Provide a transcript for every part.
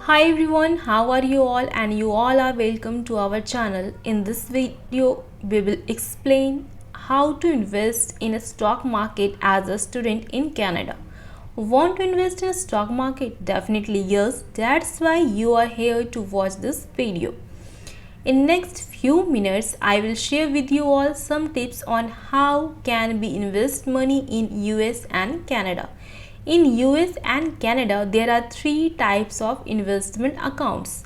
Hi everyone, how are you all? And you all are welcome to our channel. In this video, we will explain how to invest in a stock market as a student in Canada. Want to invest in a stock market? Definitely yes, that's why you are here to watch this video. In next few minutes, I will share with you all some tips on how can we invest money in US and Canada. In US and Canada, there are three types of investment accounts.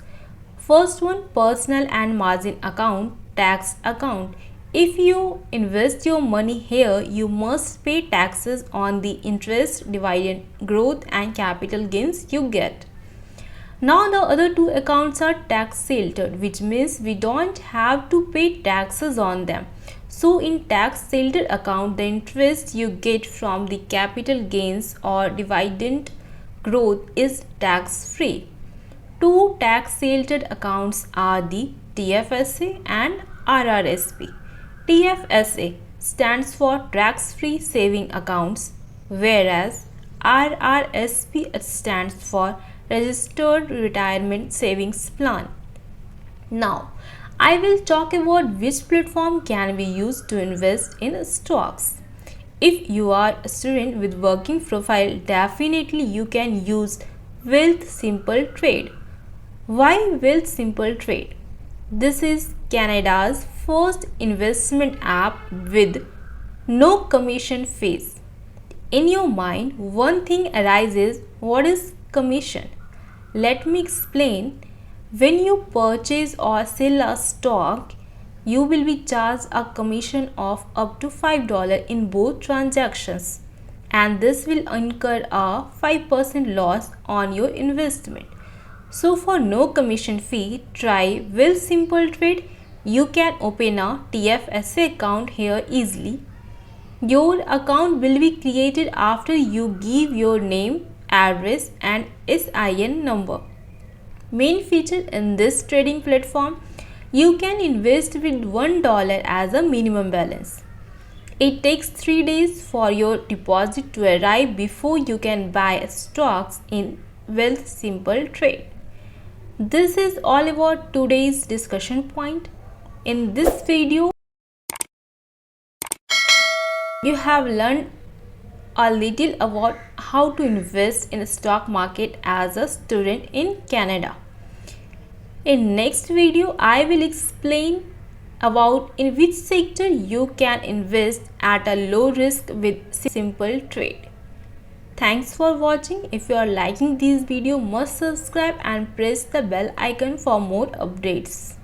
First one, personal and margin account, tax account. If you invest your money here, you must pay taxes on the interest, dividend, growth and capital gains you get. Now the other two accounts are tax sheltered, which means we don't have to pay taxes on them. So in tax sheltered account, the interest you get from the capital gains or dividend growth is tax free. Two tax sheltered accounts are the TFSA and RRSP. TFSA stands for tax free saving accounts, whereas RRSP stands for Registered Retirement Savings Plan. Now, I will talk about which platform can be used to invest in stocks. If you are a student with working profile, definitely you can use Wealth Simple Trade. Why Wealth Simple Trade? This is Canada's first investment app with no commission fees. In your mind, one thing arises: what is commission? Let me explain. When you purchase or sell a stock, you will be charged a commission of up to $5 in both transactions, and this will incur a 5% loss on your investment. So for no commission fee, try Will Simple Trade. You can open a TFSA account here easily. Your account will be created after you give your name, address and SIN number. Main feature in this trading platform, you can invest with $1 as a minimum balance. It takes 3 days for your deposit to arrive before you can buy stocks in Wealth Simple Trade. This is all about today's discussion point. In this video, you have learned a little about how to invest in the stock market as a student in Canada. In next video, I will explain about in which sector you can invest at a low risk with simple trade. Thanks for watching. If you are liking this video, must subscribe and press the bell icon for more updates.